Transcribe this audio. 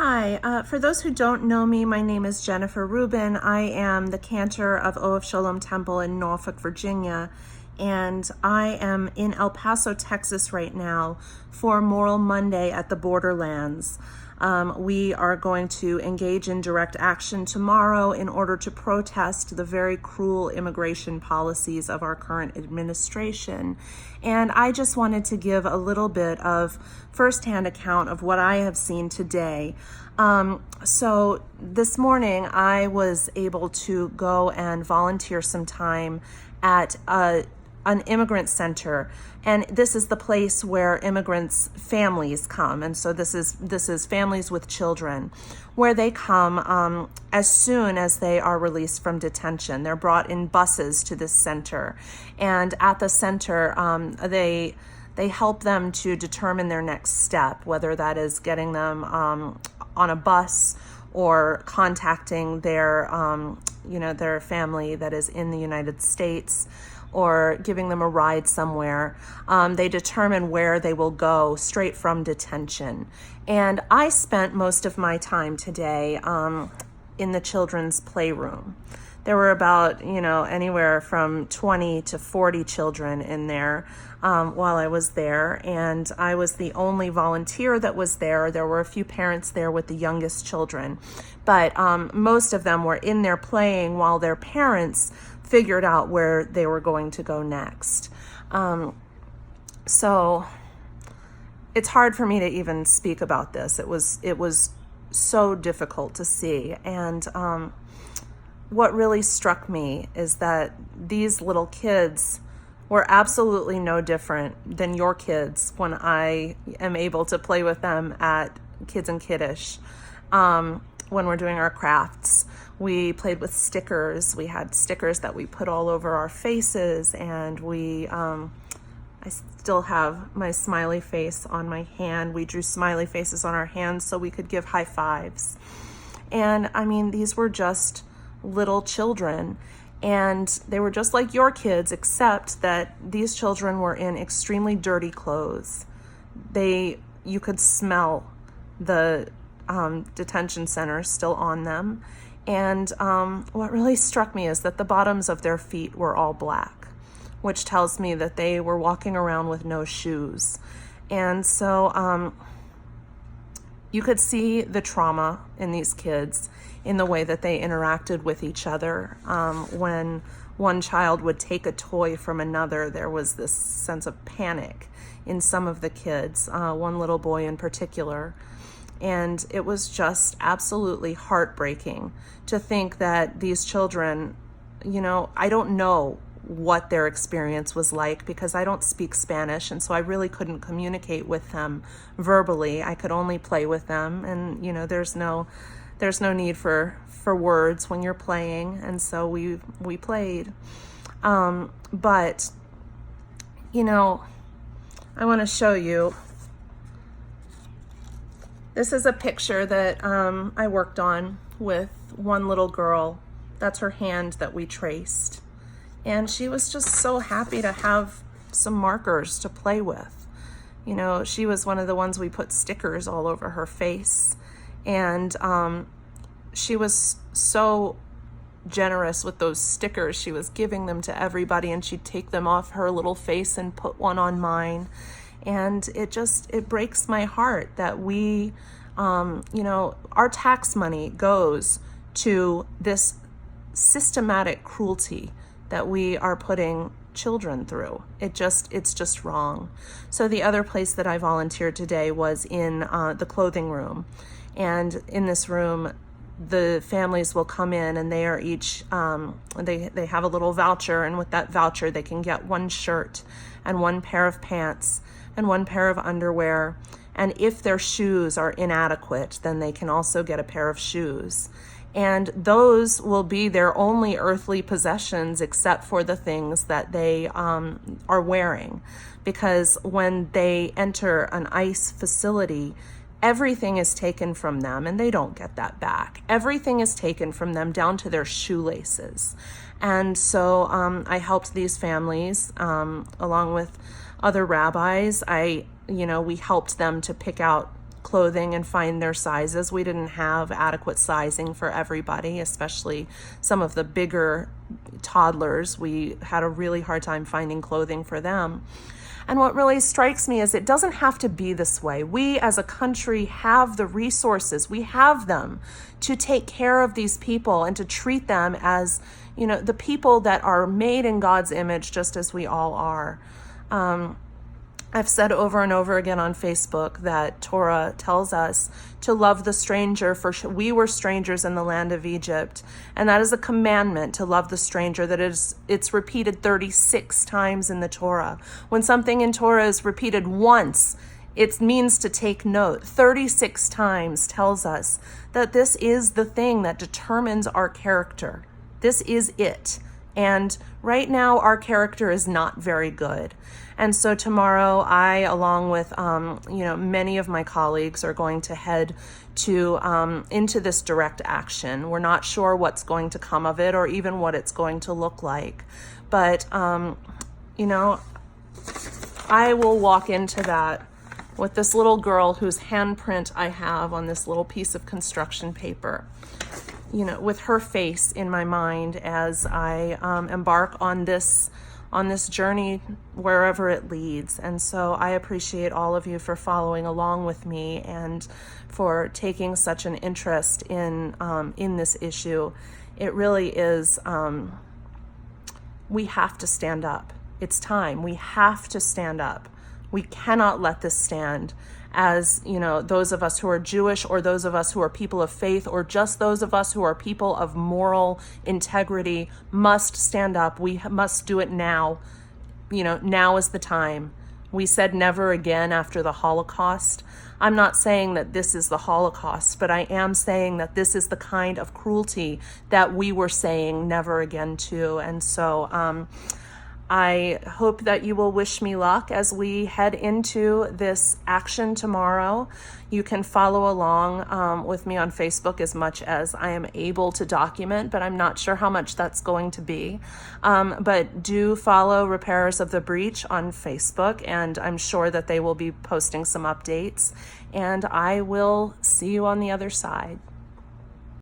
Hi, for those who don't know me, my name is Jennifer Rubin. I am the cantor of O of Shalom Temple in Norfolk, Virginia, and I am in El Paso, Texas right now for Moral Monday at the Borderlands. We are going to engage in direct action tomorrow in order to protest the very cruel immigration policies of our current administration. And I just wanted to give a little bit of firsthand account of what I have seen today. So this morning I was able to go and volunteer some time at an immigrant center, and this is the place where immigrants' families come. And so this is families with children, where they come as soon as they are released from detention. They're brought in buses to this center, and at the center they help them to determine their next step, whether that is getting them on a bus or contacting their their family that is in the United States, or giving them a ride somewhere. They determine where they will go straight from detention. And I spent most of my time today in the children's playroom. There were about, anywhere from 20 to 40 children in there while I was there, and I was the only volunteer that was there. There were a few parents there with the youngest children, but most of them were in there playing while their parents figured out where they were going to go next. So it's hard for me to even speak about this. It was so difficult to see. And what really struck me is that these little kids were absolutely no different than your kids when I am able to play with them at Kids and Kiddish. When we're doing our crafts, we played with stickers. We had stickers that we put all over our faces, and I still have my smiley face on my hand. We drew smiley faces on our hands so we could give high fives. And I mean, these were just little children, and they were just like your kids, except that these children were in extremely dirty clothes. You could smell the detention center still on them. And what really struck me is that the bottoms of their feet were all black, which tells me that they were walking around with no shoes. And so you could see the trauma in these kids in the way that they interacted with each other. When one child would take a toy from another, there was this sense of panic in some of the kids, one little boy in particular. And it was just absolutely heartbreaking to think that these children, I don't know what their experience was like because I don't speak Spanish, and so I really couldn't communicate with them verbally. I could only play with them, and there's no need for words when you're playing, and so we played. But I want to show you. This is a picture that I worked on with one little girl. That's her hand that we traced. And she was just so happy to have some markers to play with. She was one of the ones we put stickers all over her face. And she was so generous with those stickers. She was giving them to everybody, and she'd take them off her little face and put one on mine. And it breaks my heart that we, our tax money goes to this systematic cruelty that we are putting children through. It's just wrong. So the other place that I volunteered today was in the clothing room. And in this room, the families will come in, and they are each, they have a little voucher, and with that voucher they can get one shirt and one pair of pants and one pair of underwear. And if their shoes are inadequate, then they can also get a pair of shoes. And those will be their only earthly possessions except for the things that they are wearing. Because when they enter an ICE facility, everything is taken from them, and they don't get that back. Everything is taken from them down to their shoelaces. And so I helped these families along with other rabbis. We helped them to pick out clothing and find their sizes. We didn't have adequate sizing for everybody, especially some of the bigger toddlers. We had a really hard time finding clothing for them. And what really strikes me is it doesn't have to be this way. We as a country have the resources, we have them to take care of these people and to treat them as, the people that are made in God's image, just as we all are. I've said over and over again on Facebook that Torah tells us to love the stranger, for we were strangers in the land of Egypt. And that is a commandment, to love the stranger. It's repeated 36 times in the Torah. When something in Torah is repeated once, it means to take note. 36 times tells us that this is the thing that determines our character. This is it. And right now, our character is not very good. And so tomorrow, I, along with, many of my colleagues, are going to head to into this direct action. We're not sure what's going to come of it or even what it's going to look like. But, I will walk into that with this little girl whose handprint I have on this little piece of construction paper, with her face in my mind as I embark on this journey wherever it leads. And so I appreciate all of you for following along with me and for taking such an interest in this issue. It really is, we have to stand up. It's time. We have to stand up. We cannot let this stand as, those of us who are Jewish, or those of us who are people of faith, or just those of us who are people of moral integrity must stand up. We must do it now. Now is the time. We said never again after the Holocaust. I'm not saying that this is the Holocaust, but I am saying that this is the kind of cruelty that we were saying never again to. And so, I hope that you will wish me luck as we head into this action tomorrow. You can follow along with me on Facebook as much as I am able to document, but I'm not sure how much that's going to be. But do follow Repairers of the Breach on Facebook, and I'm sure that they will be posting some updates. And I will see you on the other side.